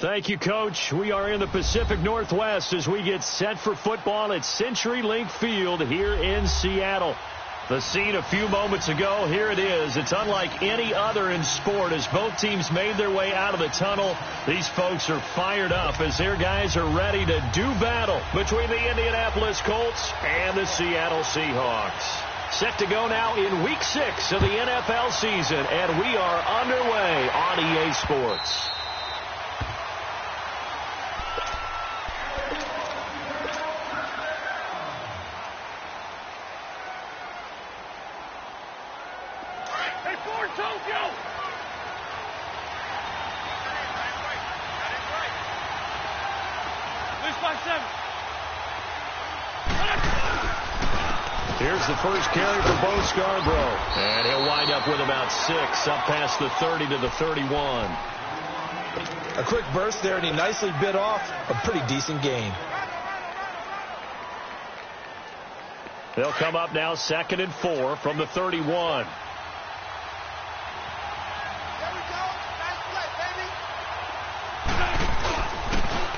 Thank you, Coach. We are in the Pacific Northwest as we get set for football at CenturyLink Field here in Seattle. The scene a few moments ago, here it is. It's unlike any other in sport as both teams made their way out of the tunnel. These folks are fired up as their guys are ready to do battle between the Indianapolis Colts and the Seattle Seahawks. Set to go now in Week 6 of the NFL season, and we are underway on EA Sports. Here's the first carry for Bo Scarborough. And he'll wind up with about 6 up past the 30 to the 31. A quick burst there, and he nicely bit off a pretty decent gain. They'll come up now 2nd and 4 from the 31.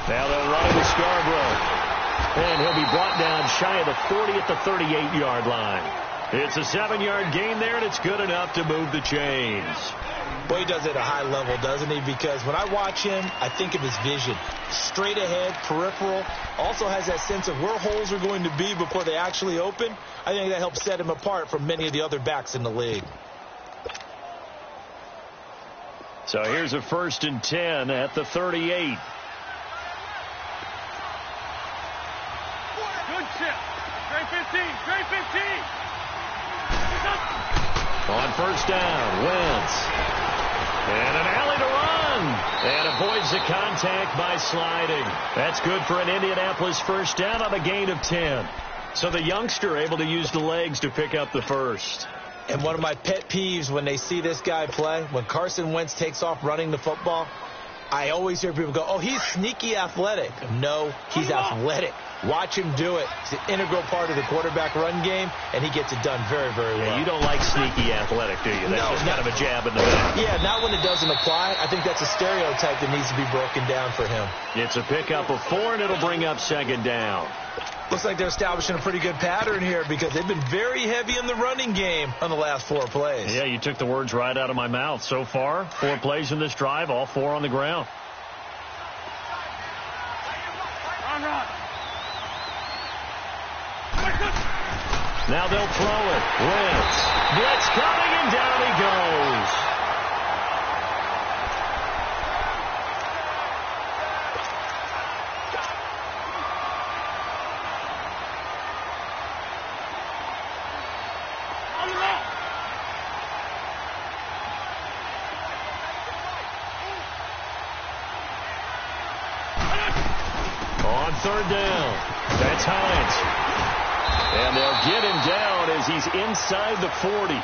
Now they'll run with Scarborough. And he'll be brought down shy of the 40 at the 38-yard line. It's a 7-yard gain there, and it's good enough to move the chains. Boy, he does it at a high level, doesn't he? Because when I watch him, I think of his vision. Straight ahead, peripheral. Also has that sense of where holes are going to be before they actually open. I think that helps set him apart from many of the other backs in the league. So here's a 1st and 10 at the 38. Trey 15. On 1st down, Wentz. And an alley to run. And avoids the contact by sliding. That's good for an Indianapolis 1st down on a gain of 10. So the youngster able to use the legs to pick up the 1st. And one of my pet peeves when they see this guy play, when Carson Wentz takes off running the football, I always hear people go, oh, he's sneaky athletic. No, he's athletic. Watch him do it. It's an integral part of the quarterback run game, and he gets it done very, very well. Yeah, you don't like sneaky athletic, do you? That's just kind of a jab in the back. Yeah, not when it doesn't apply. I think that's a stereotype that needs to be broken down for him. It's a pickup of 4, and it'll bring up 2nd down. Looks like they're establishing a pretty good pattern here because they've been very heavy in the running game on the last 4 plays. Yeah, you took the words right out of my mouth. So far, 4 plays in this drive, all 4 on the ground. Now they'll throw it. Wentz. Blitz coming, and down he goes. On 3rd down, that's Hines. And they'll get him down as he's inside the 40.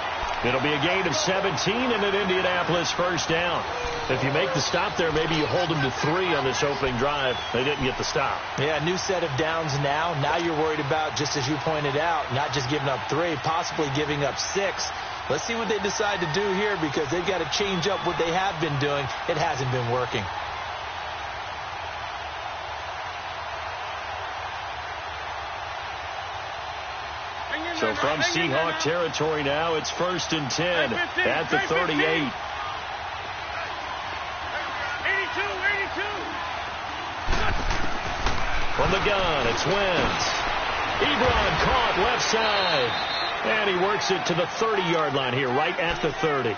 It'll be a gain of 17 and an Indianapolis 1st down. If you make the stop there, maybe you hold them to 3 on this opening drive. They didn't get the stop. Yeah, new set of downs now. Now you're worried about, just as you pointed out, not just giving up 3, possibly giving up 6. Let's see what they decide to do here because they've got to change up what they have been doing. It hasn't been working. So from Seahawk territory now, it's 1st and 10 at the 38. 82. From the gun, it's Wentz. Ebron caught left side. And he works it to the 30-yard line here, right at the 30.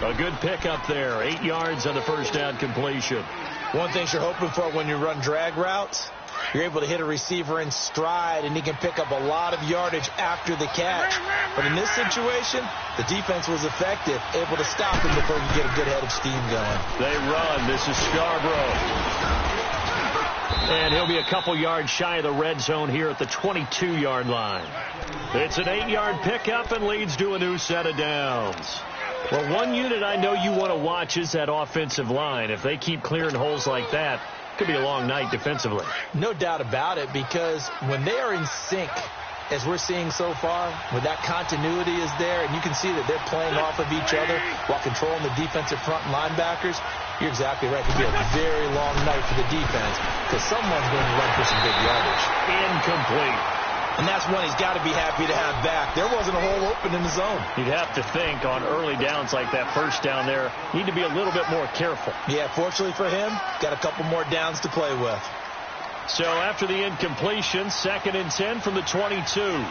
A good pickup there. 8 yards on the 1st down completion. One thing you're hoping for when you run drag routes, you're able to hit a receiver in stride, and he can pick up a lot of yardage after the catch. But in this situation, the defense was effective, able to stop him before you get a good head of steam going. They run. This is Scarborough. And he'll be a couple yards shy of the red zone here at the 22-yard line. It's an 8-yard pickup and leads to a new set of downs. Well, one unit I know you want to watch is that offensive line. If they keep clearing holes like that, it could be a long night defensively. No doubt about it, because when they are in sync, as we're seeing so far, where that continuity is there, and you can see that they're playing off of each other while controlling the defensive front and linebackers, you're exactly right. It could be a very long night for the defense because someone's going to run for some big yardage. Incomplete. And that's one he's got to be happy to have back. There wasn't a hole open in the zone. You'd have to think on early downs like that first down there, need to be a little bit more careful. Yeah, fortunately for him, got a couple more downs to play with. So after the incompletion, 2nd and 10 from the 22.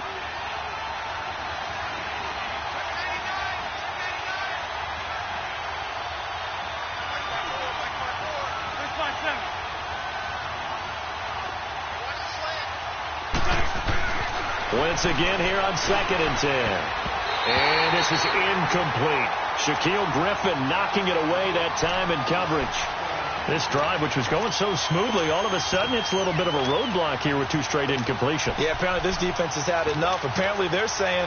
Once again here on 2nd and 10. And this is incomplete. Shaquille Griffin knocking it away that time in coverage. This drive, which was going so smoothly, all of a sudden it's a little bit of a roadblock here with 2 straight incompletions. Yeah, apparently this defense has had enough. Apparently they're saying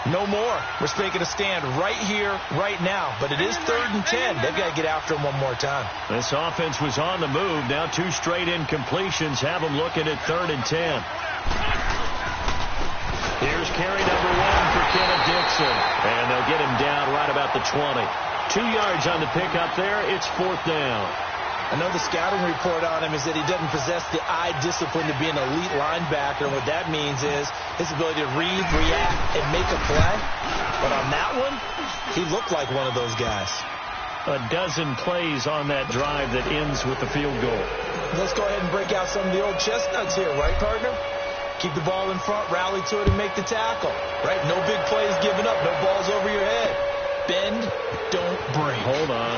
no more. We're taking a stand right here, right now. But it is 3rd and 10. They've got to get after him one more time. This offense was on the move. Now 2 straight incompletions have them looking at 3rd and 10. Here's carry number 1 for Kenneth Dixon. And they'll get him down right about the 20. 2 yards on the pickup there. It's 4th down. I know the scouting report on him is that he doesn't possess the eye discipline to be an elite linebacker. And what that means is his ability to read, react, and make a play. But on that one, he looked like one of those guys. A dozen plays on that drive that ends with the field goal. Let's go ahead and break out some of the old chestnuts here, right, partner? Keep the ball in front, rally to it, and make the tackle. Right? No big plays given up, no balls over your head. Bend, don't break. Hold on.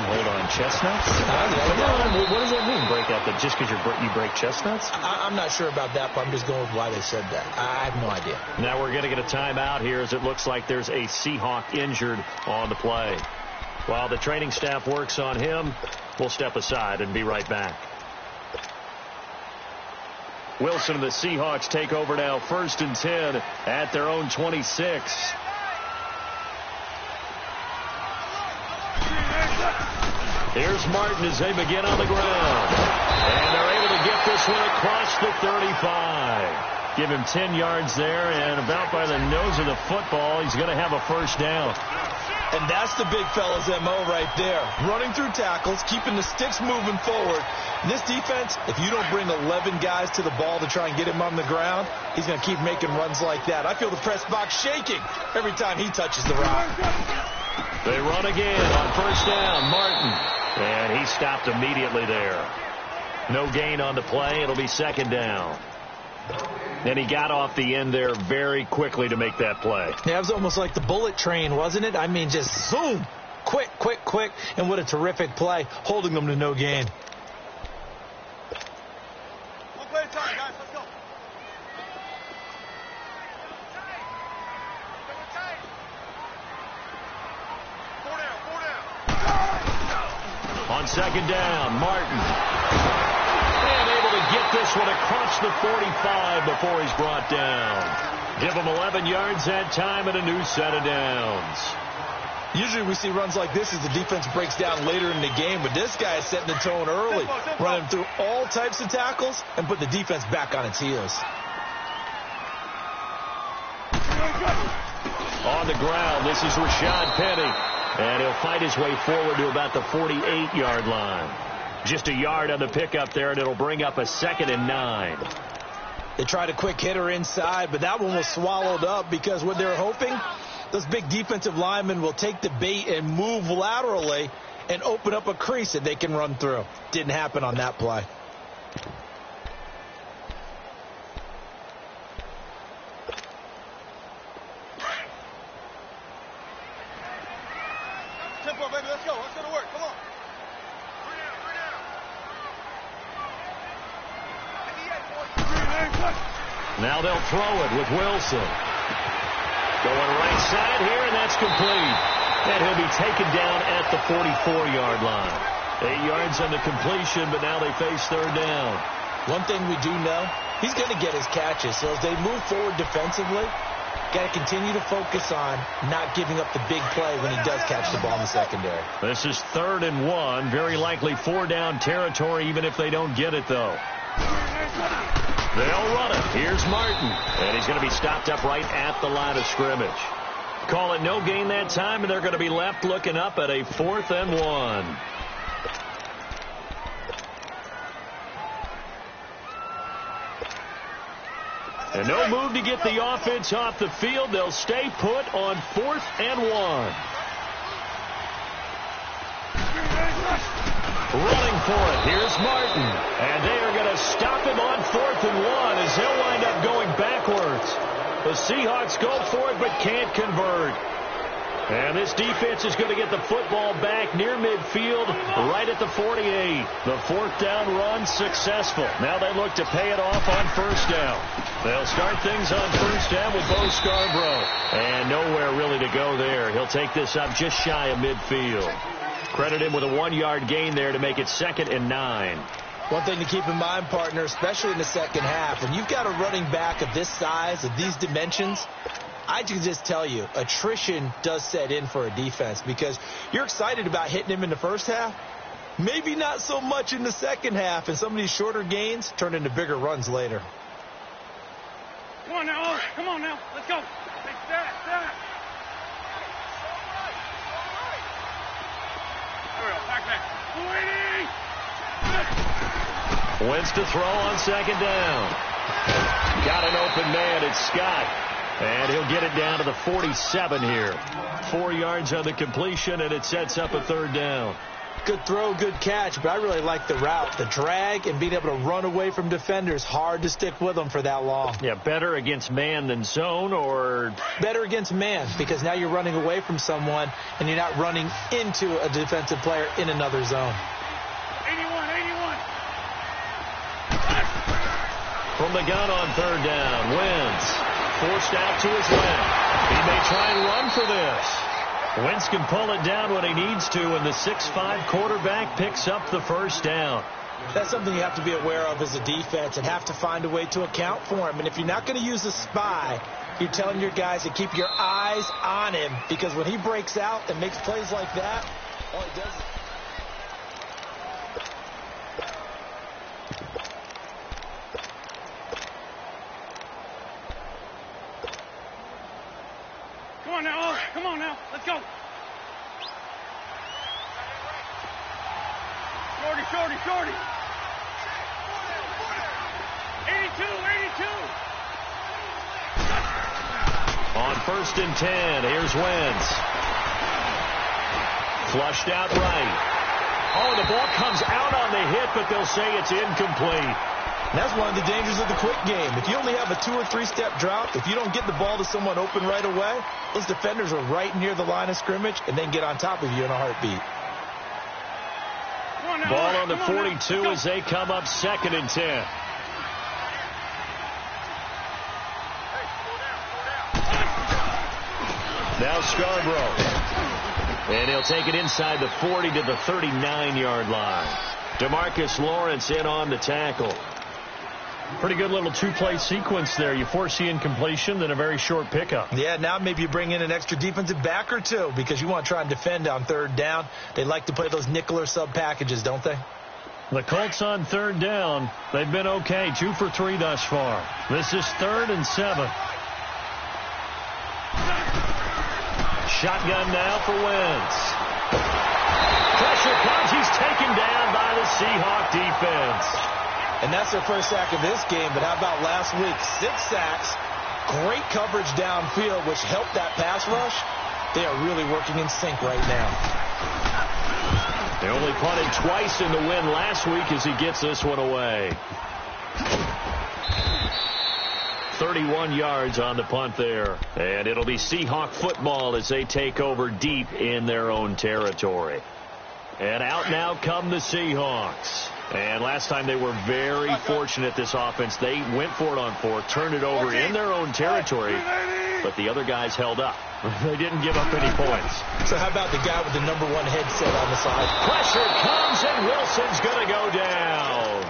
Chestnuts? What does that mean, break out? That just because you break chestnuts? I'm not sure about that, but I'm just going with why they said that. I have no idea. Now we're going to get a timeout here as it looks like there's a Seahawk injured on the play. While the training staff works on him, we'll step aside and be right back. Wilson and the Seahawks take over now, 1st and 10 at their own 26. Here's Martin as they begin on the ground. And they're able to get this one across the 35. Give him 10 yards there, and about by the nose of the football, he's going to have a 1st down. And that's the big fella's MO right there. Running through tackles, keeping the sticks moving forward. And this defense, if you don't bring 11 guys to the ball to try and get him on the ground, he's going to keep making runs like that. I feel the press box shaking every time he touches the rock. They run again on 1st down. Martin. And he stopped immediately there. No gain on the play. It'll be 2nd down. And he got off the end there very quickly to make that play. Yeah, it was almost like the bullet train, wasn't it? I mean, just zoom. Quick. And what a terrific play, holding them to no gain. One play at a time, guys. Let's go. Four down. On 2nd down, Martin. And able to get this one across the 45 before he's brought down. Give him 11 yards that time and a new set of downs. Usually we see runs like this as the defense breaks down later in the game, but this guy is setting the tone early, running through all types of tackles and put the defense back on its heels. On the ground, this is Rashad Penny. And he'll fight his way forward to about the 48-yard line. Just a yard on the pickup there, and it'll bring up a 2nd and 9. They tried a quick hitter inside, but that one was swallowed up because what they're hoping, those big defensive linemen will take the bait and move laterally and open up a crease that they can run through. Didn't happen on that play. Tempo, baby. Let's go. Let's go to work. Come on. Now they'll throw it with Wilson. Going right side here, and that's complete. And he'll be taken down at the 44-yard line. 8 yards on the completion, but now they face 3rd down. One thing we do know, he's going to get his catches. So as they move forward defensively, got to continue to focus on not giving up the big play when he does catch the ball in the secondary. This is 3rd and 1. Very likely 4 down territory, even if they don't get it, though. They'll run it. Here's Martin. And he's going to be stopped up right at the line of scrimmage. Call it no gain that time, and they're going to be left looking up at a 4th and 1. And no move to get the offense off the field. They'll stay put on 4th and 1. Running for it. Here's Martin. And they are going to stop him on 4th and 1 as he'll wind up going backwards. The Seahawks go for it but can't convert. And this defense is going to get the football back near midfield right at the 48. The 4th down run successful. Now they look to pay it off on 1st down. They'll start things on 1st down with Bo Scarborough. And nowhere really to go there. He'll take this up just shy of midfield. Credit him with a 1-yard gain there to make it 2nd and 9. One thing to keep in mind, partner, especially in the second half, when you've got a running back of this size, of these dimensions, I can just tell you, attrition does set in for a defense because you're excited about hitting him in the first half. Maybe not so much in the second half, and some of these shorter gains turn into bigger runs later. Come on now. Come on now. Let's go. Hey, stat. There we go. Back. Wentz to throw on 2nd down. Got an open man. It's Scott. And he'll get it down to the 47 here. 4 yards on the completion, and it sets up a 3rd down. Good throw, good catch, but I really like the route. The drag and being able to run away from defenders, hard to stick with them for that long. Yeah, better against man than zone, or? Better against man, because now you're running away from someone, and you're not running into a defensive player in another zone. 81. From the gun on 3rd down, Wentz forced out to his left. He may try and run for this. Wentz can pull it down when he needs to, and the 6'5" quarterback picks up the 1st down. That's something you have to be aware of as a defense and have to find a way to account for him. And if you're not going to use a spy, you're telling your guys to keep your eyes on him, because when he breaks out and makes plays like that, all he does is... Come on now. Let's go. Shorty. 82. On 1st and 10, here's Wentz. Flushed out right. Oh, the ball comes out on the hit, but they'll say it's incomplete. And that's one of the dangers of the quick game. If you only have a 2- or 3-step drop, if you don't get the ball to someone open right away, those defenders are right near the line of scrimmage and then get on top of you in a heartbeat. Ball on the 42 as they come up 2nd and 10. Now Scarborough. And he'll take it inside the 40 to the 39-yard line. DeMarcus Lawrence in on the tackle. Pretty good little 2-play sequence there. You force the incompletion, then a very short pickup. Yeah, now maybe you bring in an extra defensive back or two because you want to try and defend on 3rd down. They like to play those nickel or sub packages, don't they? The Colts on 3rd down. They've been okay. 2 for 3 thus far. This is 3rd and 7. Shotgun now for Wentz. Pressure comes. He's taken down by the Seahawk defense. And that's their first sack of this game, but how about last week? 6 sacks, great coverage downfield, which helped that pass rush. They are really working in sync right now. They only punted twice in the win last week as he gets this one away. 31 yards on the punt there. And it'll be Seahawk football as they take over deep in their own territory. And out now come the Seahawks. And last time they were very fortunate, this offense. They went for it on 4th, turned it over in their own territory, but the other guys held up. They didn't give up any points. So how about the guy with the #1 headset on the side? Pressure comes, and Wilson's going to go down.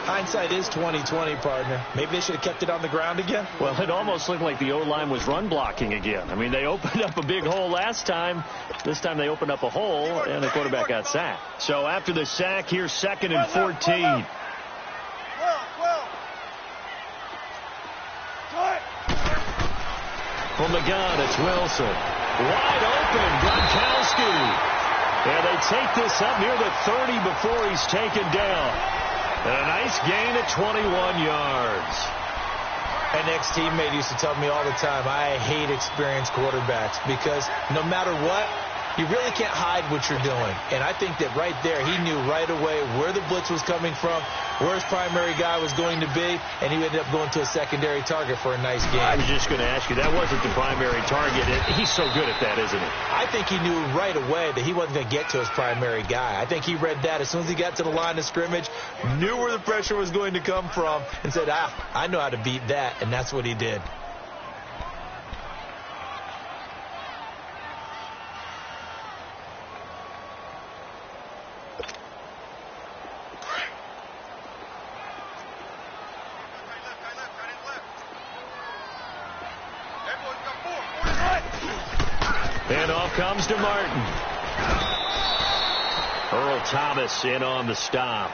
Hindsight is 20/20, partner. Maybe they should have kept it on the ground again. Well, it almost looked like the O-line was run blocking again. I mean, they opened up a big hole last time. This time they opened up a hole, and the quarterback got sacked. So after the sack, here's 2nd and 14. From the gun, it's Wilson. Wide open, Gronkowski. And they take this up near the 30 before he's taken down. And a nice gain at 21 yards. An ex-teammate used to tell me all the time, I hate experienced quarterbacks because no matter what, you really can't hide what you're doing. And I think that right there, he knew right away where the blitz was coming from, where his primary guy was going to be, and he ended up going to a secondary target for a nice game. I was just going to ask you, that wasn't the primary target. He's so good at that, isn't he? I think he knew right away that he wasn't going to get to his primary guy. I think he read that as soon as he got to the line of scrimmage, knew where the pressure was going to come from, and said, I know how to beat that, and that's what he did. And off comes to Martin. Earl Thomas in on the stop.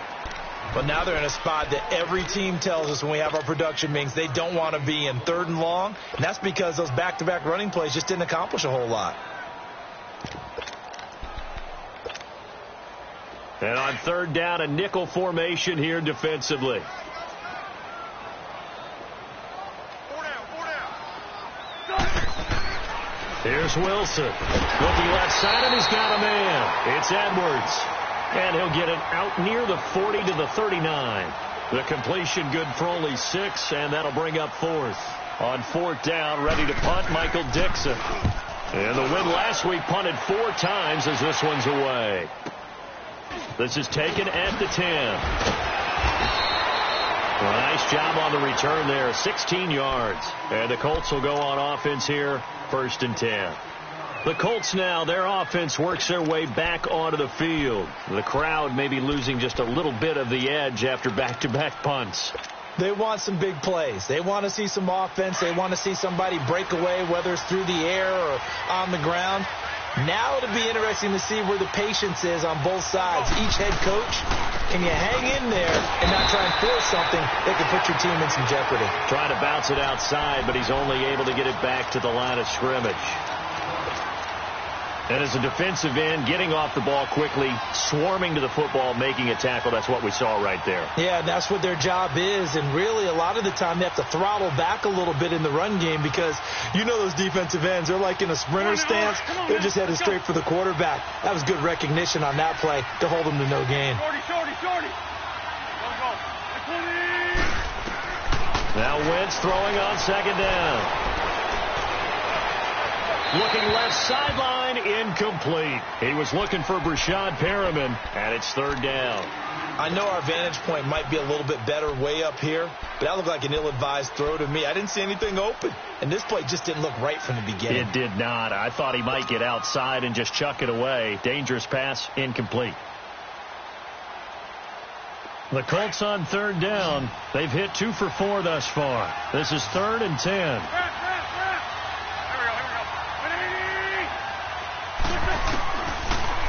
But now they're in a spot that every team tells us when we have our production meetings they don't want to be in, 3rd and long. And that's because those back-to-back running plays just didn't accomplish a whole lot. And on 3rd down, a nickel formation here defensively. Here's Wilson. Looking left side, and he's got a man. It's Edwards. And he'll get it out near the 40 to the 39. The completion good for only 6, and that'll bring up 4th. On 4th down, ready to punt, Michael Dixon. And the win last week punted 4 times as this one's away. This is taken at the 10. Well, nice job on the return there, 16 yards. And the Colts will go on offense here, 1st and 10. The Colts now, their offense works their way back onto the field. The crowd may be losing just a little bit of the edge after back-to-back punts. They want some big plays. They want to see some offense. They want to see somebody break away, whether it's through the air or on the ground. Now it'll be interesting to see where the patience is on both sides. Each head coach, can you hang in there and not try and force something that could put your team in some jeopardy? Trying to bounce it outside, but he's only able to get it back to the line of scrimmage. And as a defensive end, getting off the ball quickly, swarming to the football, making a tackle, that's what we saw right there. Yeah, that's what their job is. And really, a lot of the time, they have to throttle back a little bit in the run game because you know those defensive ends, they're like in a sprinter stance. They're just headed straight for the quarterback. That was good recognition on that play to hold them to no gain. Shorty. Now Wentz throwing on 2nd down. Looking left sideline, incomplete. He was looking for Brashad Perriman, and it's 3rd down. I know our vantage point might be a little bit better way up here, but that looked like an ill-advised throw to me. I didn't see anything open, and this play just didn't look right from the beginning. It did not. I thought he might get outside and just chuck it away. Dangerous pass, incomplete. The Colts on 3rd down. They've hit 2 for 4 thus far. This is 3rd and 10.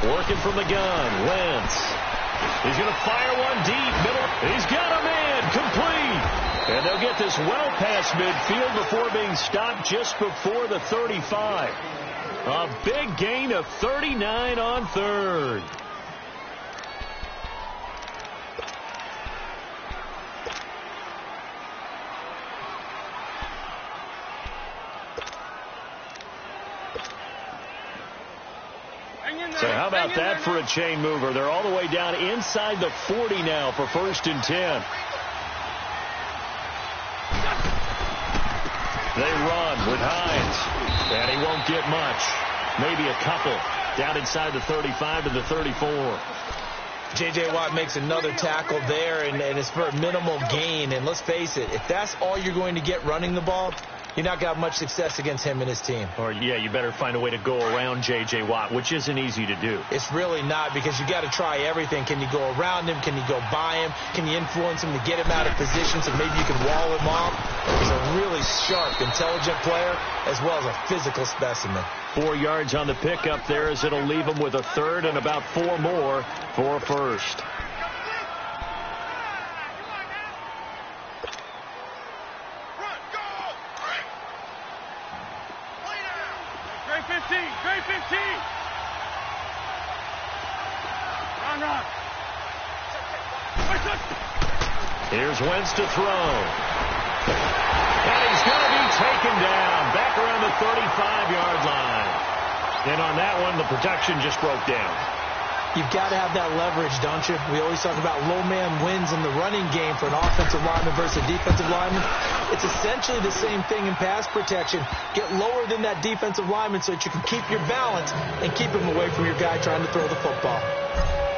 Working from the gun, Wentz. He's going to fire one deep, middle. He's got a man, complete. And they'll get this well past midfield before being stopped just before the 35. A big gain of 39 on 3rd. So how about that for a chain mover? They're all the way down inside the 40 now for 1st and 10. They run with Hines, and he won't get much. Maybe a couple down inside the 35 to the 34. J.J. Watt makes another tackle there, and it's for a minimal gain. And let's face it, if that's all you're going to get running the ball, you're not going to have much success against him and his team. Or, yeah, you better find a way to go around J.J. Watt, which isn't easy to do. It's really not, because you got to try everything. Can you go around him? Can you go by him? Can you influence him to get him out of position so maybe you can wall him off? He's a really sharp, intelligent player as well as a physical specimen. 4 yards on the pickup there as it'll leave him with a 3rd and about 4 more for a 1st. Here's Wentz to throw. And he's going to be taken down back around the 35-yard line. And on that one, the protection just broke down. You've got to have that leverage, don't you? We always talk about low man wins in the running game for an offensive lineman versus a defensive lineman. It's essentially the same thing in pass protection. Get lower than that defensive lineman so that you can keep your balance and keep him away from your guy trying to throw the football.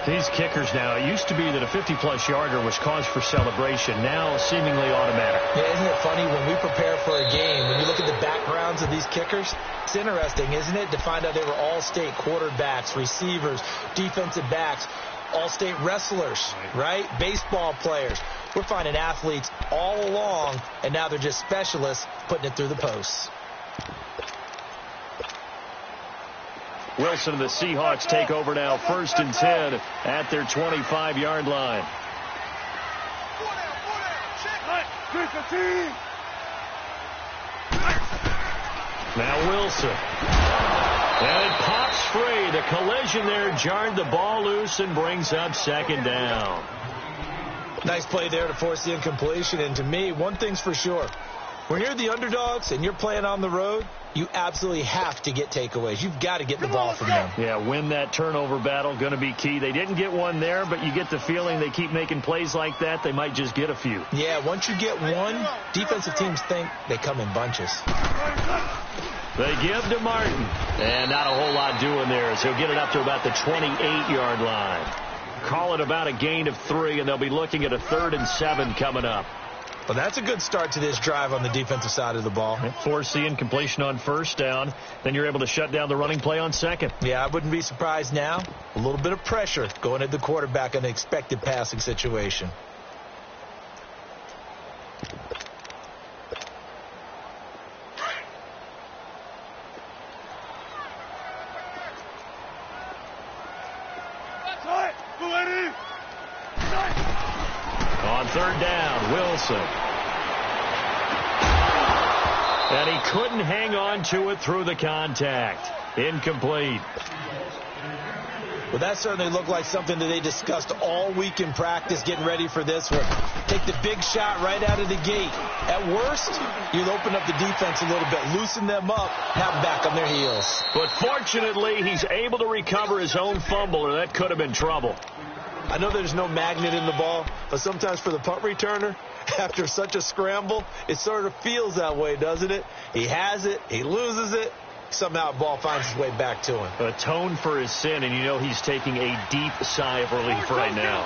These kickers now, it used to be that a 50-plus yarder was cause for celebration. Now seemingly automatic. Yeah, isn't it funny when we prepare for a game, when you look at the backgrounds of these kickers, it's interesting, isn't it, to find out they were all-state quarterbacks, receivers, defensive backs, all-state wrestlers, right? Baseball players. We're finding athletes all along, and now they're just specialists putting it through the posts. Wilson and the Seahawks take over now, 1st and 10 at their 25-yard line. Now Wilson. And it pops free. The collision there jarred the ball loose and brings up 2nd down. Nice play there to force the incompletion. And to me, one thing's for sure. When you're the underdogs and you're playing on the road, you absolutely have to get takeaways. You've got to get the ball from them. Yeah, win that turnover battle, going to be key. They didn't get one there, but you get the feeling they keep making plays like that, they might just get a few. Yeah, once you get one, defensive teams think they come in bunches. They give to Martin. And not a whole lot doing there as he'll get it up to about the 28-yard line. Call it about a gain of 3, and they'll be looking at a 3rd and 7 coming up. Well, that's a good start to this drive on the defensive side of the ball. Force the incompletion on 1st down. Then you're able to shut down the running play on 2nd. Yeah, I wouldn't be surprised now. A little bit of pressure going at the quarterback in an expected passing situation. On 3rd down, Wilson. And he couldn't hang on to it through the contact. Incomplete. Well, that certainly looked like something that they discussed all week in practice getting ready for this one. Take the big shot right out of the gate. At worst, you'll open up the defense a little bit, loosen them up, have them back on their heels. But fortunately, he's able to recover his own fumble, or that could have been trouble. I know there's no magnet in the ball, but sometimes for the punt returner, after such a scramble, it sort of feels that way, doesn't it? He has it, he loses it, somehow the ball finds its way back to him. Atone for his sin, and you know he's taking a deep sigh of relief right now.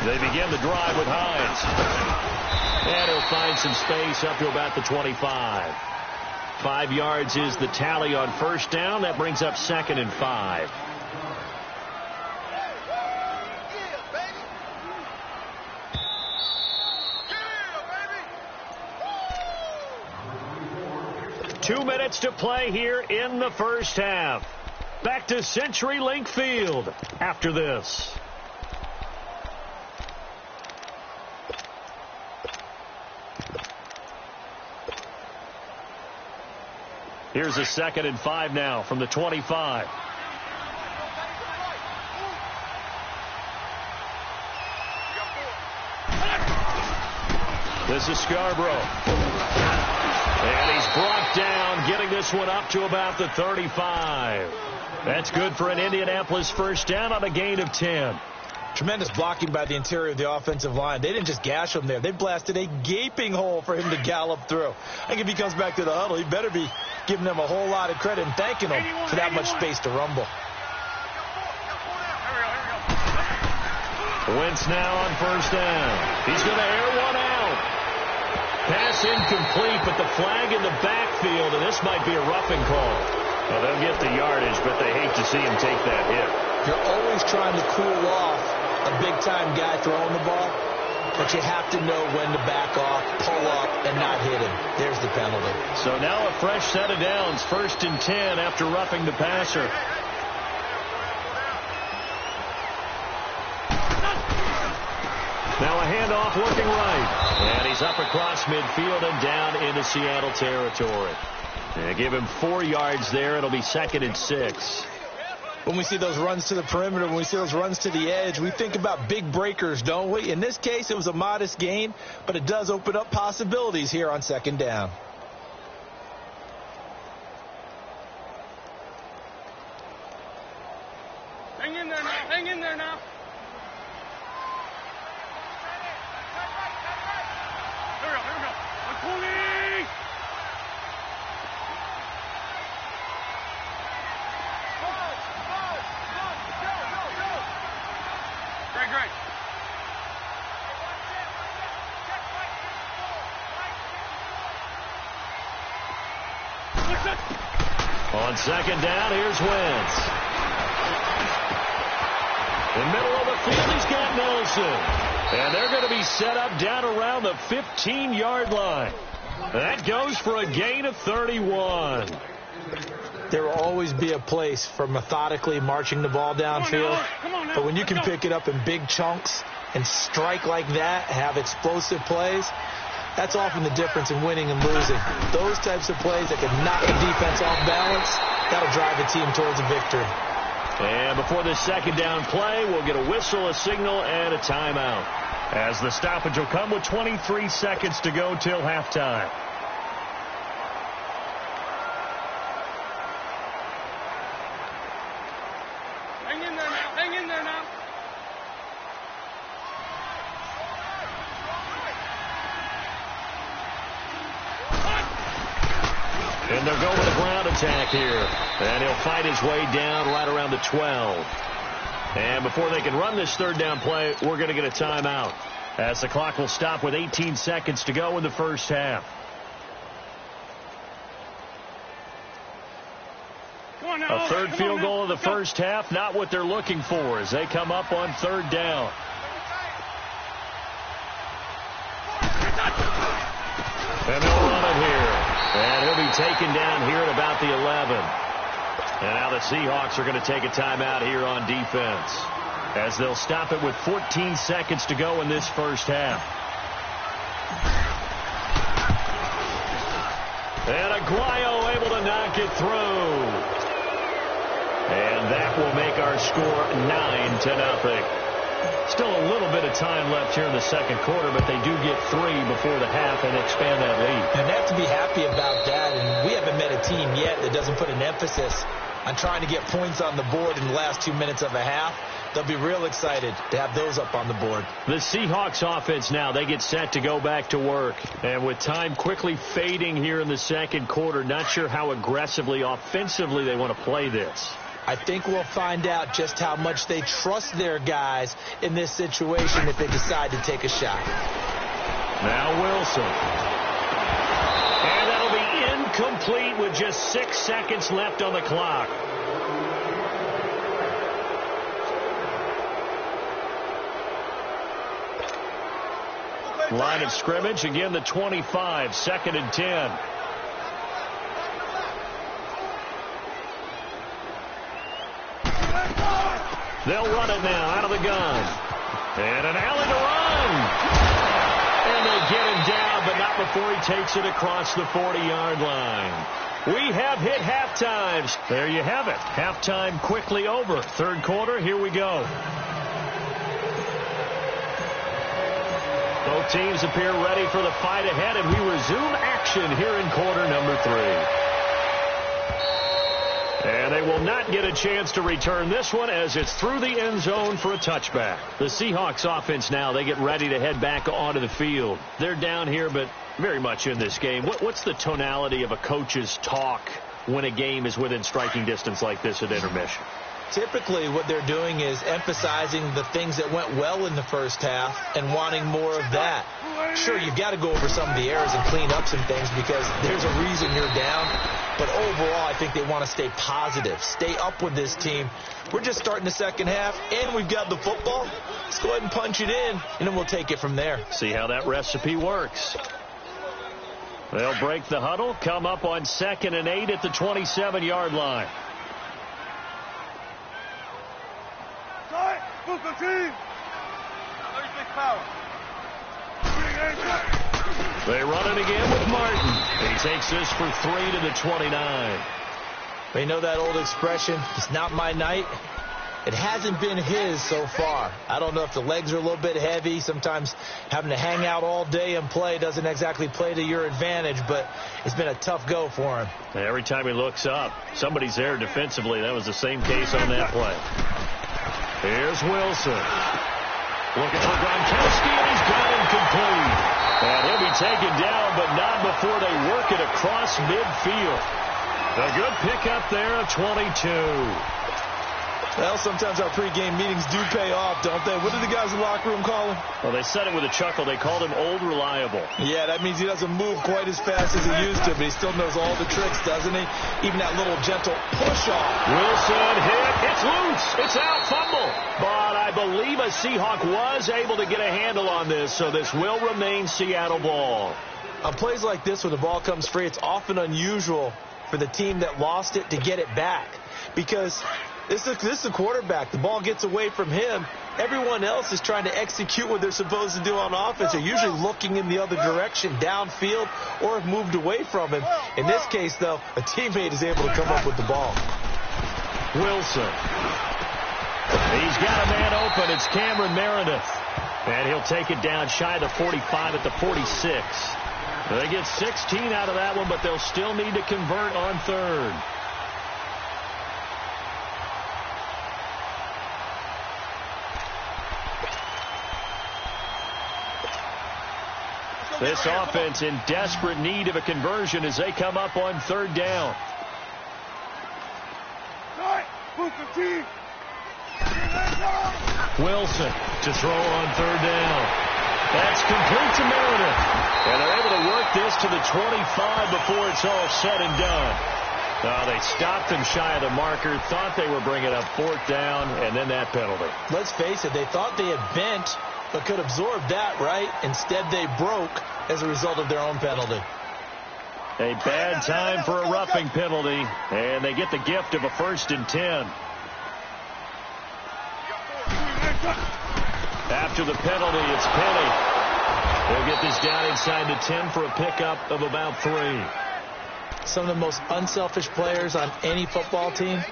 They begin the drive with Hines. And he'll find some space up to about the 25. 5 yards is the tally on 1st down. That brings up 2nd and 5. Two minutes to play here in the 1st half. Back to CenturyLink Field after this. Here's a 2nd and 5 now from the 25. This is Scarborough. And he's brought down, getting this one up to about the 35. That's good for an Indianapolis 1st down on a gain of 10. Tremendous blocking by the interior of the offensive line. They didn't just gash him there. They blasted a gaping hole for him to gallop through. I think if he comes back to the huddle, he better be giving them a whole lot of credit and thanking them for that much space to rumble. Wentz now on 1st down. He's going to air one out. Pass incomplete, but the flag in the backfield, and this might be a roughing call. Well, they'll get the yardage, but they hate to see him take that hit. You're always trying to cool off a big-time guy throwing the ball, but you have to know when to back off, pull up, and not hit him. There's the penalty. So now a fresh set of downs, 1st and 10 after roughing the passer. Now a handoff looking right. And he's up across midfield and down into Seattle territory. Give him 4 yards there. It'll be 2nd and 6. When we see those runs to the perimeter, when we see those runs to the edge, we think about big breakers, don't we? In this case, it was a modest gain, but it does open up possibilities here on second down. Hang in there now. Hang in there now. Here we go. Here we go. 120. Great. On second down, here's Wentz. In the middle of the field, he's got Nelson. And they're going to be set up down around the 15-yard line. That goes for a gain of 31. There will always be a place for methodically marching the ball downfield. But when you can pick it up in big chunks and strike like that, have explosive plays, that's often the difference in winning and losing. Those types of plays that can knock the defense off balance, that'll drive the team towards a victory. And before this second down play, we'll get a whistle, a signal, and a timeout, as the stoppage will come with 23 seconds to go till halftime. Hang in there now. Hang in there now. And they're going with a ground attack here. And he'll fight his way down right around the 12. And before they can run this third down play, we're going to get a timeout, as the clock will stop with 18 seconds to go in the first half. A third field goal of the first half, not what they're looking for as they come up on third down. And they'll run it here. And he'll be taken down here at about the 11. And now the Seahawks are going to take a timeout here on defense, as they'll stop it with 14 seconds to go in this first half. And Aguayo able to knock it through. And that will make our score 9-0. Still a little bit of time left here in the second quarter, but they do get 3 before the half and expand that lead. And they have to be happy about that. And we haven't met a team yet that doesn't put an emphasis on trying to get points on the board in the last 2 minutes of a half. They'll be real excited to have those up on the board. The Seahawks offense now, they get set to go back to work. And with time quickly fading here in the second quarter, not sure how aggressively, offensively they want to play this. I think we'll find out just how much they trust their guys in this situation if they decide to take a shot. Now Wilson. And that'll be incomplete with just 6 seconds left on the clock. Line of scrimmage, again the 25, 2nd and 10. They'll run it now out of the gun. And an alley to run. And they get him down, but not before he takes it across the 40-yard line. We have hit halftime. There you have it. Halftime quickly over. Third quarter, here we go. Both teams appear ready for the fight ahead, and we resume action here in quarter number 3. And they will not get a chance to return this one as it's through the end zone for a touchback. The Seahawks offense now, they get ready to head back onto the field. They're down here, but very much in this game. What's the tonality of a coach's talk when a game is within striking distance like this at intermission? Typically what they're doing is emphasizing the things that went well in the first half and wanting more of that. Sure, you've got to go over some of the errors and clean up some things because there's a reason you're down. But overall, I think they want to stay positive, stay up with this team. We're just starting the second half, and we've got the football. Let's go ahead and punch it in, and then we'll take it from there. See how that recipe works. They'll break the huddle, come up on 2nd and 8 at the 27-yard line. They run it again with Martin. He takes this for 3 to the 29. But you know that old expression, it's not my night? It hasn't been his so far. I don't know if the legs are a little bit heavy. Sometimes having to hang out all day and play doesn't exactly play to your advantage, but it's been a tough go for him. Every time he looks up, somebody's there defensively. That was the same case on that play. Here's Wilson. Looking for Gronkowski, and he's got him complete. And he'll be taken down, but not before they work it across midfield. A good pickup there of 22. Well, sometimes our pregame meetings do pay off, don't they? What did the guys in the locker room call him? Well, they said it with a chuckle. They called him Old Reliable. Yeah, that means he doesn't move quite as fast as he used to, but he still knows all the tricks, doesn't he? Even that little gentle push-off. Wilson hit. It's loose. It's out. Fumble. But I believe a Seahawk was able to get a handle on this, so this will remain Seattle ball. On plays like this, when the ball comes free, it's often unusual for the team that lost it to get it back. Because this is the quarterback. The ball gets away from him. Everyone else is trying to execute what they're supposed to do on offense. They're usually looking in the other direction, downfield, or have moved away from him. In this case, though, a teammate is able to come up with the ball. Wilson. He's got a man open. It's Cameron Meredith. And he'll take it down shy of the 45 at the 46. They get 16 out of that one, but they'll still need to convert on third. This offense in desperate need of a conversion as they come up on third down. Wilson to throw on third down. That's complete to Meredith. And they're able to work this to the 25 before it's all said and done. They stopped him shy of the marker, thought they were bringing up fourth down, and then that penalty. Let's face it, they thought they had bent, but could absorb that, right? Instead, they broke as a result of their own penalty. A bad time for a roughing penalty, and they get the gift of a 1st and 10. After the penalty, it's Penny. They'll get this down inside the 10 for a pickup of about 3. Some of the most unselfish players on any football team,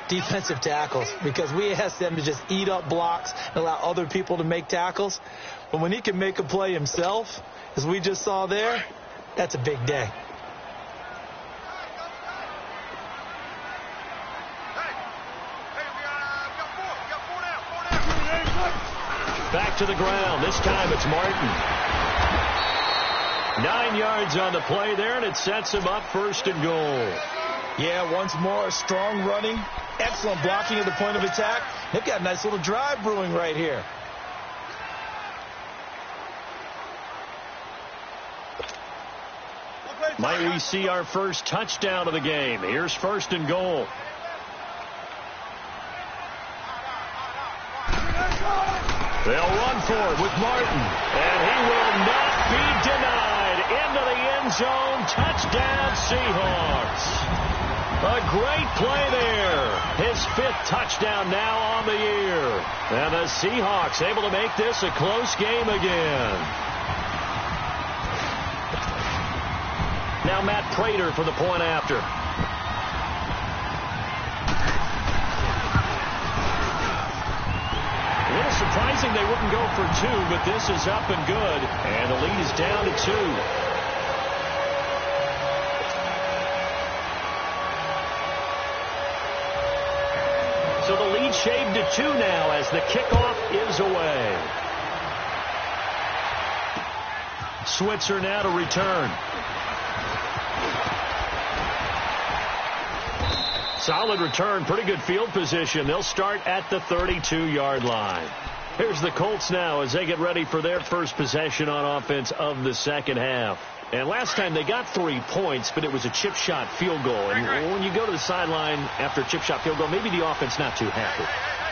defensive tackles, because we ask them to just eat up blocks and allow other people to make tackles. But when he can make a play himself, as we just saw there, that's a big day. Back to the ground. This time it's Martin. 9 yards on the play there, and it sets him up 1st and goal. Yeah, once more, strong running, excellent blocking at the point of attack. They've got a nice little drive brewing right here. Might we see our first touchdown of the game? Here's 1st and goal. They'll run for it with Martin, and he will not be denied. Into the end zone, touchdown Seahawks. A great play there. His 5th touchdown now on the year. And the Seahawks able to make this a close game again. Now Matt Prater for the point after. A little surprising they wouldn't go for 2, but this is up and good. And the lead is down to 2. So the lead shaved to 2 now as the kickoff is away. Switzer now to return. Solid return, pretty good field position. They'll start at the 32-yard line. Here's the Colts now as they get ready for their first possession on offense of the second half. And last time they got 3 points, but it was a chip shot field goal. And when you go to the sideline after a chip shot field goal, maybe the offense not too happy.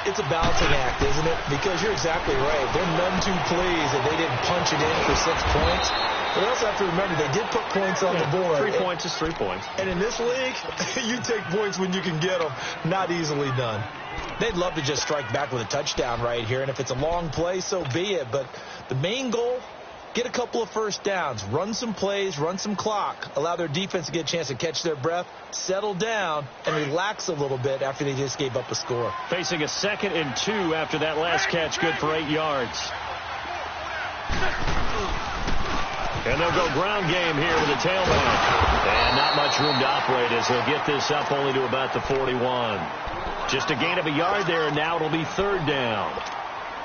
It's a balancing act, isn't it? Because you're exactly right. They're none too pleased that they didn't punch it in for 6 points. But you also have to remember they did put points on the board. 3 points is 3 points. And in this league, you take points when you can get them. Not easily done. They'd love to just strike back with a touchdown right here. And if it's a long play, so be it. But the main goal get a couple of first downs, run some plays, run some clock, allow their defense to get a chance to catch their breath, settle down, and relax a little bit after they just gave up a score. Facing a 2nd and 2 after that last catch, good for 8 yards. And they'll go ground game here with a tailback. And not much room to operate as they'll get this up only to about the 41. Just a gain of a yard there, and now it'll be 3rd down.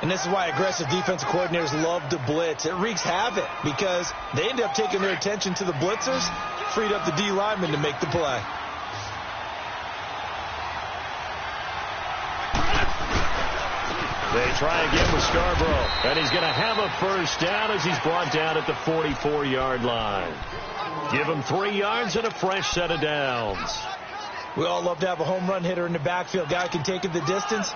And this is why aggressive defensive coordinators love to blitz. It wreaks havoc because they end up taking their attention to the blitzers, freed up the D lineman to make the play. They try again with Scarborough, and he's going to have a first down as he's brought down at the 44-yard line. Give him 3 yards and a fresh set of downs. We all love to have a home run hitter in the backfield. Guy can take it the distance.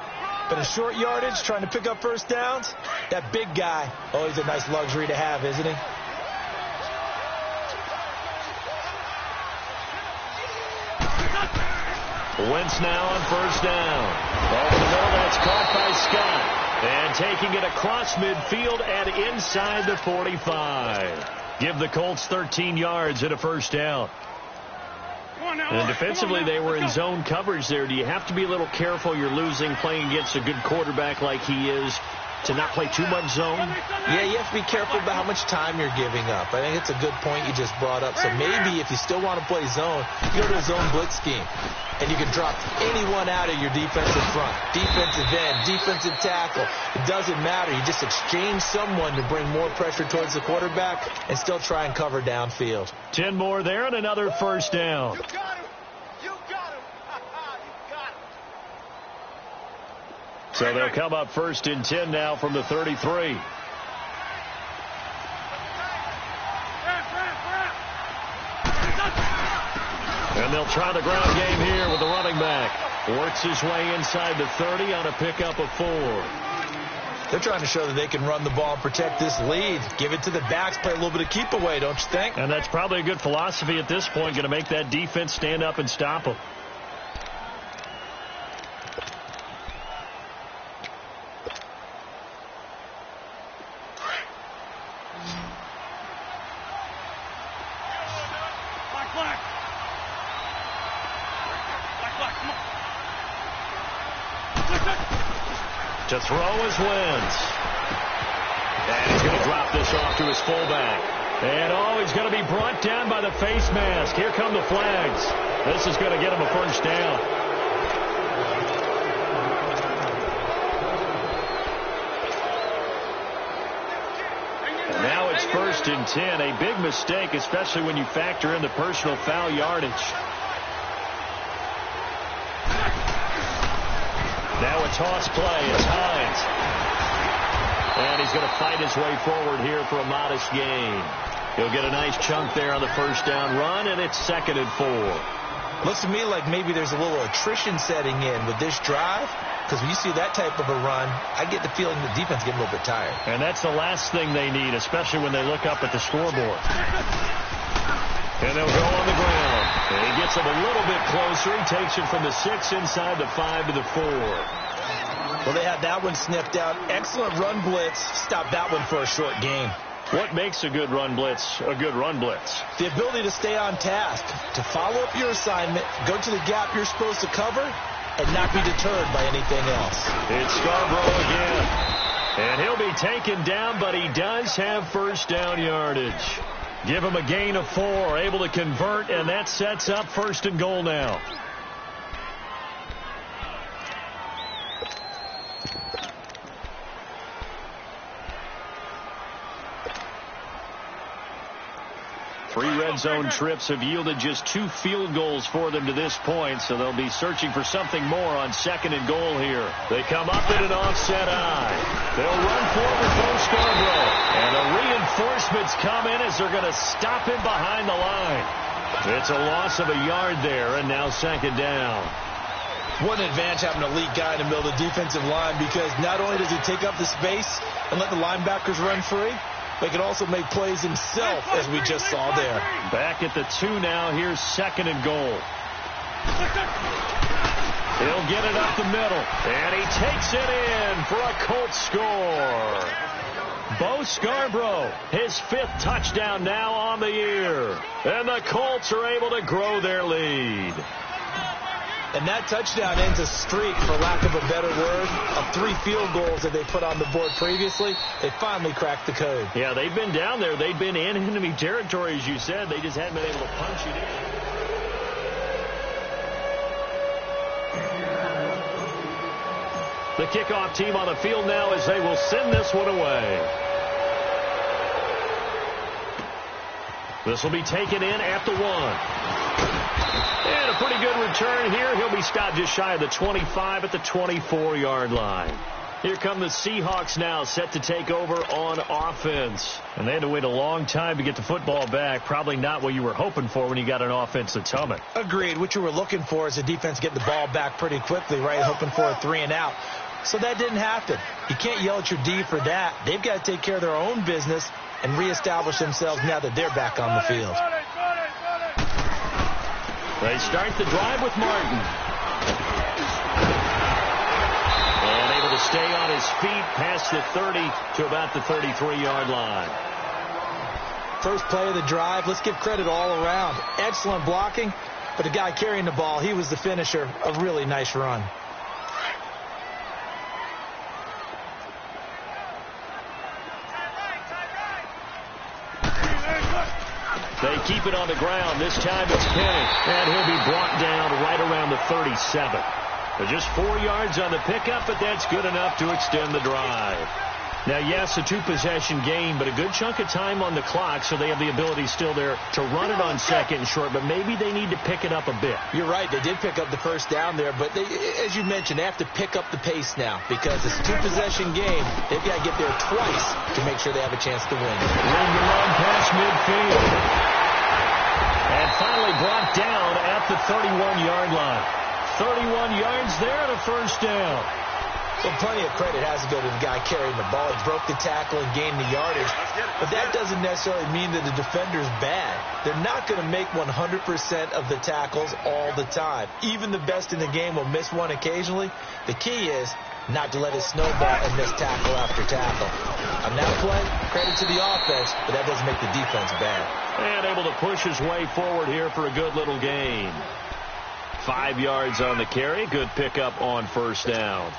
But in short yardage, trying to pick up first downs, that big guy, always a nice luxury to have, isn't he? Wentz now on first down. Over the middle, that's caught by Scott. And taking it across midfield and inside the 45. Give the Colts 13 yards and a first down. And defensively, they were in zone coverage there. Do you have to be a little careful? You're losing playing against a good quarterback like he is to not play too much zone? Yeah, you have to be careful about how much time you're giving up. I think it's a good point you just brought up. So maybe if you still want to play zone, you go to a zone blitz scheme. And you can drop anyone out of your defensive front. Defensive end, defensive tackle. It doesn't matter. You just exchange someone to bring more pressure towards the quarterback and still try and cover downfield. 10 more there and another first down. You got him. You got him. You got him. So they'll come up 1st and 10 now from the 33. And they'll try the ground game here with the running back. Works his way inside the 30 on a pickup of 4. They're trying to show that they can run the ball and protect this lead. Give it to the backs, play a little bit of keep away, don't you think? And that's probably a good philosophy at this point, going to make that defense stand up and stop them. To throw is Wentz. And he's going to drop this off to his fullback. And he's going to be brought down by the face mask. Here come the flags. This is going to get him a first down. And now it's 1st and 10. A big mistake, especially when you factor in the personal foul yardage. Now a toss play. It's Hines. And he's going to fight his way forward here for a modest gain. He'll get a nice chunk there on the first down run, and it's 2nd and 4. Looks to me like maybe there's a little attrition setting in with this drive. Because when you see that type of a run, I get the feeling the defense getting a little bit tired. And that's the last thing they need, especially when they look up at the scoreboard. And they'll go on the ground. And he gets him a little bit closer. He takes it from the 6 inside the 5 to the 4. Well, they had that one sniffed out. Excellent run blitz. Stop that one for a short gain. What makes a good run blitz a good run blitz? The ability to stay on task, to follow up your assignment, go to the gap you're supposed to cover, and not be deterred by anything else. It's Scarborough again. And he'll be taken down, but he does have first down yardage. Give him a gain of 4, able to convert, and that sets up 1st and goal now. Three red zone trips have yielded just 2 field goals for them to this point, so they'll be searching for something more on 2nd and goal here. They come up in an offset eye. They'll run forward for Scarborough. And the reinforcements come in as they're going to stop him behind the line. It's a loss of a yard there, and now 2nd down. What an advantage having an elite guy in the middle of the defensive line, because not only does he take up the space and let the linebackers run free, but he can also make plays himself, as we just saw there. Back at the 2 now. Here's 2nd and goal. He'll get it up the middle, and he takes it in for a Colts score. Bo Scarborough, his 5th touchdown now on the year. And the Colts are able to grow their lead. And that touchdown ends a streak, for lack of a better word, of 3 field goals that they put on the board previously. They finally cracked the code. Yeah, they've been down there. They've been in enemy territory, as you said. They just hadn't been able to punch it in. The kickoff team on the field now as they will send this one away. This will be taken in at the 1. And a pretty good return here. He'll be stopped just shy of the 25 at the 24-yard line. Here come the Seahawks now, set to take over on offense. And they had to wait a long time to get the football back. Probably not what you were hoping for when you got an offense that's humming. Agreed. What you were looking for is the defense getting the ball back pretty quickly, right? Hoping for a 3 and out. So that didn't happen. You can't yell at your D for that. They've got to take care of their own business and reestablish themselves now that they're back on the field. They start the drive with Martin. And able to stay on his feet past the 30 to about the 33-yard line. First play of the drive. Let's give credit all around. Excellent blocking, but the guy carrying the ball, he was the finisher. A really nice run. They keep it on the ground. This time it's Penny. And he'll be brought down right around the 37. But just 4 yards on the pickup, but that's good enough to extend the drive. Now, yes, a 2-possession game, but a good chunk of time on the clock, so they have the ability still there to run it on 2nd and short, but maybe they need to pick it up a bit. You're right. They did pick up the first down there, but they, as you mentioned, they have to pick up the pace now because it's a 2-possession game. They've got to get there twice to make sure they have a chance to win. Ring the run past midfield. And finally brought down at the 31-yard line. 31 yards there and a first down. Well, plenty of credit has to go to the guy carrying the ball. He broke the tackle and gained the yardage. But that doesn't necessarily mean that the defender's bad. They're not going to make 100% of the tackles all the time. Even the best in the game will miss one occasionally. The key is not to let it snowball and miss tackle after tackle. On that play, credit to the offense, but that doesn't make the defense bad. And able to push his way forward here for a good little gain. 5 yards on the carry. Good pickup on first down.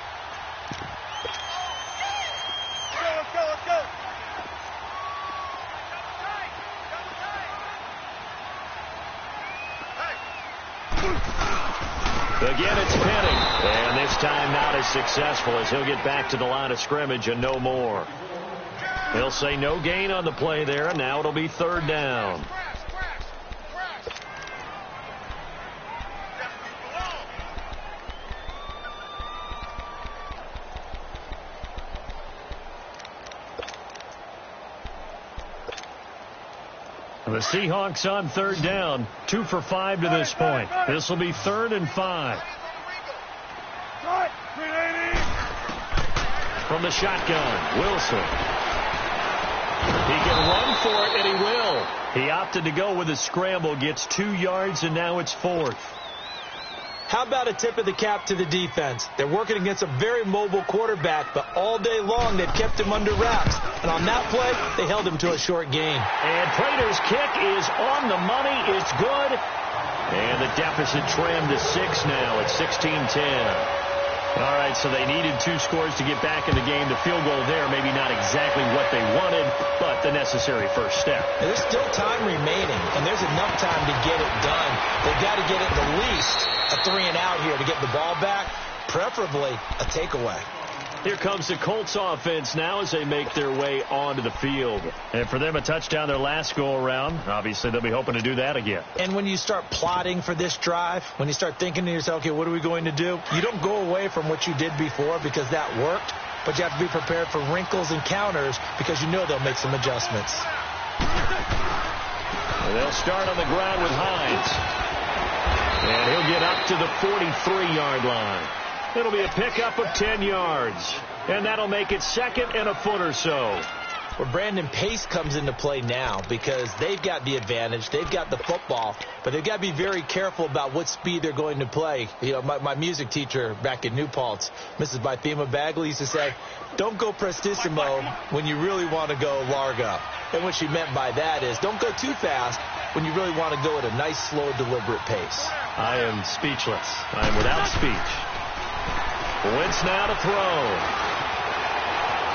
Again, it's Penny. And this time not as successful as he'll get back to the line of scrimmage and no more. He'll say no gain on the play there, and now it'll be 3rd down. The Seahawks on 3rd down, 2 for 5 to this point. This will be 3rd and 5. From the shotgun, Wilson. He can run for it, and he will. He opted to go with a scramble, gets 2 yards, and now it's 4th. How about a tip of the cap to the defense? They're working against a very mobile quarterback, but all day long they've kept him under wraps. And on that play, they held him to a short gain. And Prater's kick is on the money. It's good. And the deficit trimmed to 6 now at 16-10. All right, so they needed 2 scores to get back in the game. The field goal there, maybe not exactly what they wanted, but the necessary first step. And there's still time remaining, and there's enough time to get it done. They've got to get it at least a 3 and out here to get the ball back, preferably a takeaway. Here comes the Colts offense now as they make their way onto the field. And for them, a touchdown their last go-around. Obviously, they'll be hoping to do that again. And when you start plotting for this drive, when you start thinking to yourself, okay, what are we going to do? You don't go away from what you did before because that worked, but you have to be prepared for wrinkles and counters because you know they'll make some adjustments. And they'll start on the ground with Hines. And he'll get up to the 43-yard line. It'll be a pickup of 10 yards. And that'll make it 2nd and a foot or so. where Brandon Pace comes into play now because they've got the advantage. They've got the football, but they've got to be very careful about what speed they're going to play. You know, my music teacher back in New Paltz, Mrs. Bythema Bagley, used to say, don't go prestissimo when you really want to go largo. And what she meant by that is don't go too fast when you really want to go at a nice, slow, deliberate pace. I am speechless. I am without speech. Wentz now to throw.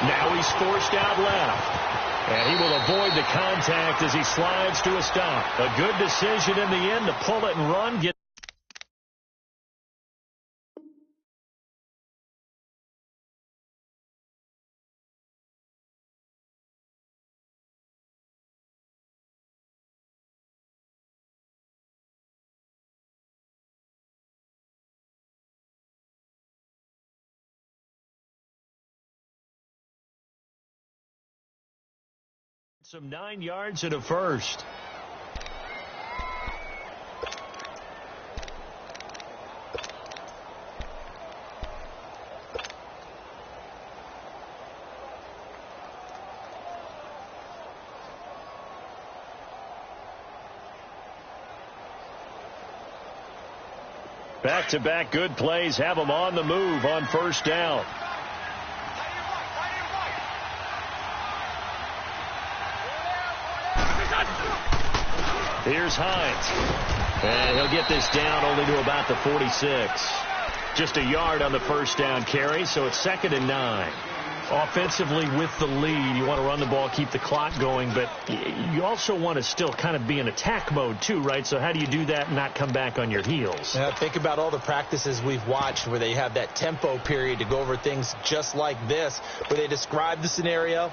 Now he's forced out left. And he will avoid the contact as he slides to a stop. A good decision in the end to pull it and run. Some 9 yards and a first. Back-to-back good plays have them on the move on first down. Here's Hines. And he'll get this down only to about the 46. Just a yard on the first down carry, so it's 2nd and 9. Offensively with the lead, you want to run the ball, keep the clock going, but you also want to still kind of be in attack mode too, right? So how do you do that and not come back on your heels? Yeah, think about all the practices we've watched where they have that tempo period to go over things just like this, where they describe the scenario,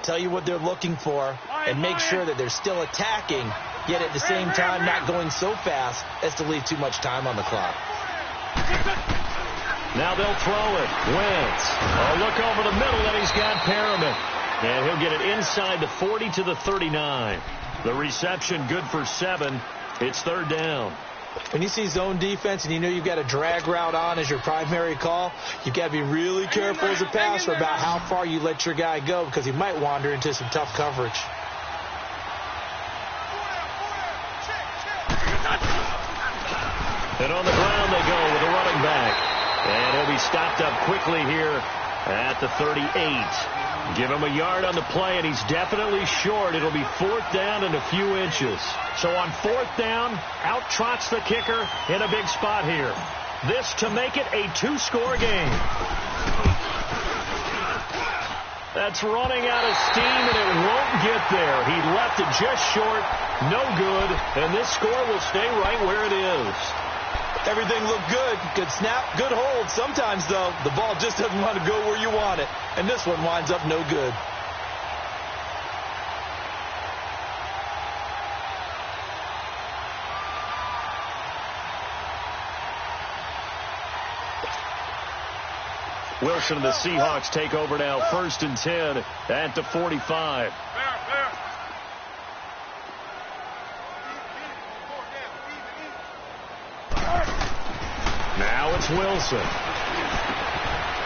tell you what they're looking for, and make sure that they're still attacking, yet at the same time not going so fast as to leave too much time on the clock. Now they'll throw it. Wentz. A look over the middle, and he's got Perriman. And he'll get it inside the 40 to the 39. The reception good for 7. It's 3rd down. When you see zone defense and you know you've got a drag route on as your primary call, you've got to be really careful as a passer about how far you let your guy go because he might wander into some tough coverage. And on the ground they go with a running back. And he'll be stopped up quickly here at the 38. Give him a yard on the play, and he's definitely short. It'll be 4th down and a few inches. So on 4th down, out trots the kicker in a big spot here. This to make it a 2-score game. That's running out of steam, and it won't get there. He left it just short, no good, and this score will stay right where it is. Everything looked good. Good snap, good hold. Sometimes, though, the ball just doesn't want to go where you want it. And this one winds up no good. Wilson and the Seahawks take over now. 1st and 10 at the 45. Now it's Wilson.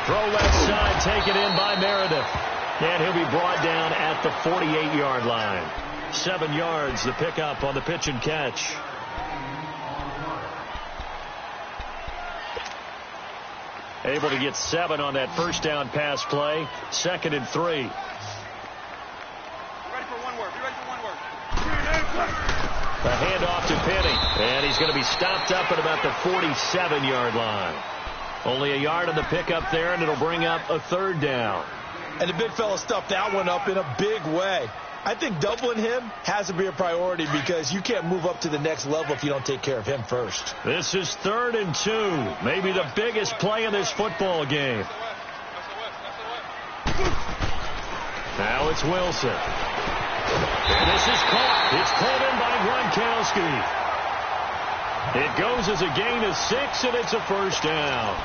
Throw left side, taken in by Meredith. And he'll be brought down at the 48-yard line. 7 yards, the pickup on the pitch and catch. Able to get 7 on that first down pass play. 2nd and 3. Ready for one word. You ready for one word? A handoff to Penny. And he's going to be stopped up at about the 47-yard line. Only a yard on the pickup there, and it'll bring up a 3rd down. And the big fella stuffed that one up in a big way. I think doubling him has to be a priority because you can't move up to the next level if you don't take care of him first. This is 3rd and 2. Maybe the biggest play in this football game. Now it's Wilson. And this is caught. It's caught in by Gronkowski. It goes as a gain of 6, and it's a 1st down.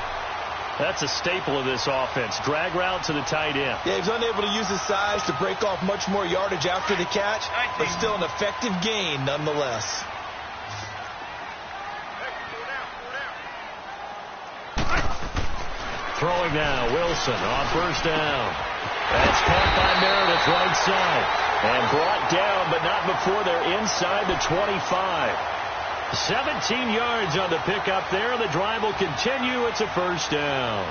That's a staple of this offense. Drag route to the tight end. Yeah, he was unable to use his size to break off much more yardage after the catch, but still an effective gain nonetheless. Throwing throwing now. Wilson on first down. That's caught by Meredith right side. And brought down, but not before they're inside the 25. 17 yards on the pickup there. The drive will continue. It's a first down.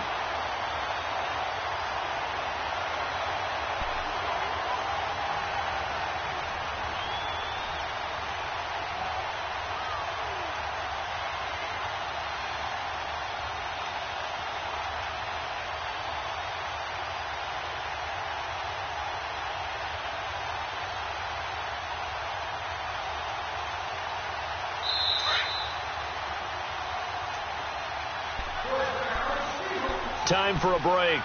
Time for a break.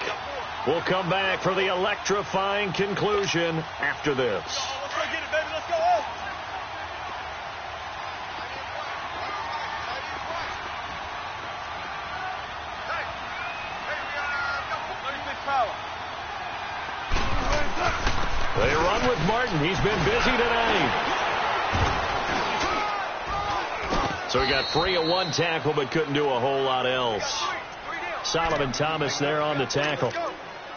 We'll come back for the electrifying conclusion after this. Let's go get it, baby. Let's go. They run with Martin. He's been busy tonight. So he got free of one tackle, but couldn't do a whole lot else. Solomon Thomas there on the tackle.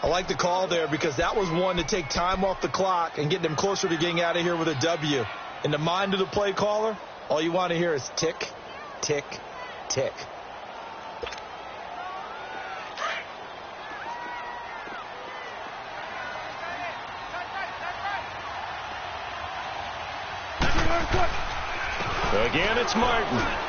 I like the call there because that was one to take time off the clock and get them closer to getting out of here with a W. In the mind of the play caller, all you want to hear is tick, tick, tick. Again, it's Martin.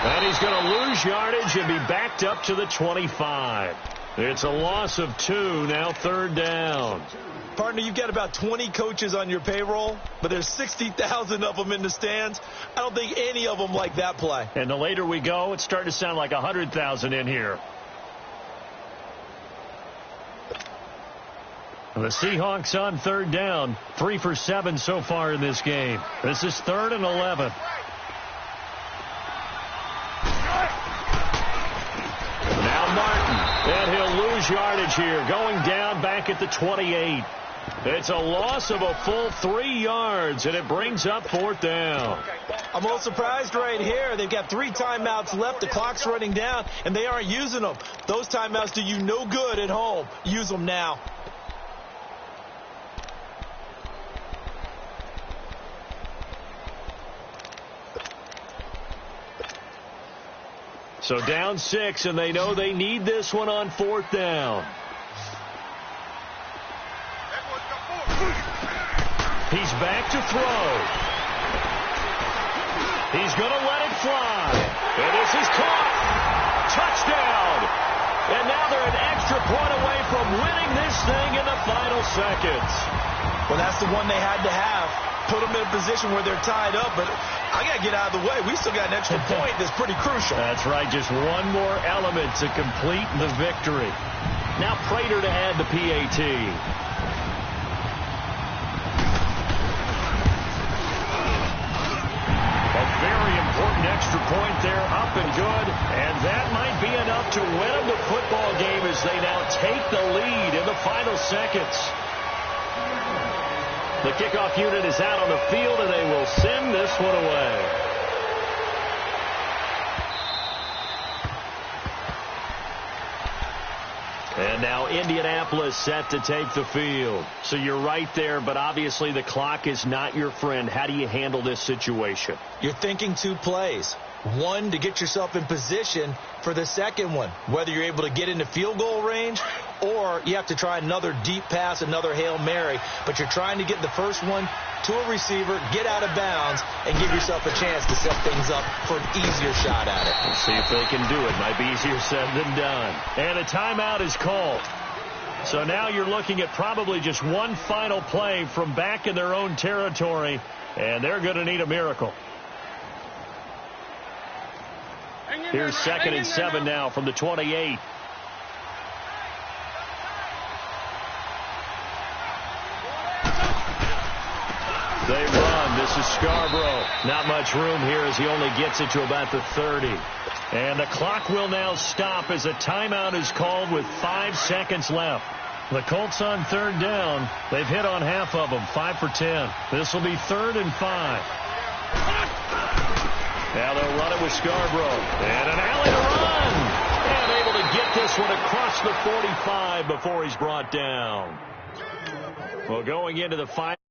And he's going to lose yardage and be backed up to the 25. It's a loss of 2, now third down. Partner, you've got about 20 coaches on your payroll, but there's 60,000 of them in the stands. I don't think any of them like that play. And the later we go, it's starting to sound like 100,000 in here. The Seahawks on third down, 3 for 7 so far in this game. This is 3rd and 11. And he'll lose yardage here, going down back at the 28. It's a loss of a full 3 yards, and it brings up 4th down. I'm a little surprised right here. They've got 3 timeouts left. The clock's running down, and they aren't using them. Those timeouts do you no good at home. Use them now. So down 6, and they know they need this one on 4th down. He's back to throw. He's going to let it fly. And this is caught. Touchdown. And now they're an extra point away from winning this thing in the final seconds. Well, that's the one they had to have. Put them in a position where they're tied up, but I got to get out of the way. We still got an extra point that's pretty crucial. That's right. Just one more element to complete the victory. Now Prater to add the PAT. A very important extra point there, up and good. And that might be enough to win them the football game as they now take the lead in the final seconds. The kickoff unit is out on the field, and they will send this one away. And now Indianapolis set to take the field. So you're right there, but obviously the clock is not your friend. How do you handle this situation? You're thinking 2 plays. One, to get yourself in position for the second one, whether you're able to get into field goal range or you have to try another deep pass, another Hail Mary. But you're trying to get the first one to a receiver, get out of bounds, and give yourself a chance to set things up for an easier shot at it. We'll see if they can do it. Might be easier said than done. And a timeout is called. So now you're looking at probably just one final play from back in their own territory, and they're going to need a miracle. Here's 2nd and 7 now from the 28. They run. This is Scarborough. Not much room here as he only gets it to about the 30. And the clock will now stop as a timeout is called with 5 seconds left. The Colts on third down. They've hit on half of them, 5 for 10. This will be 3rd and 5. Now they'll run it with Scarborough. And an alley to run. And able to get get this one across the 45 before he's brought down. Well, going into the final.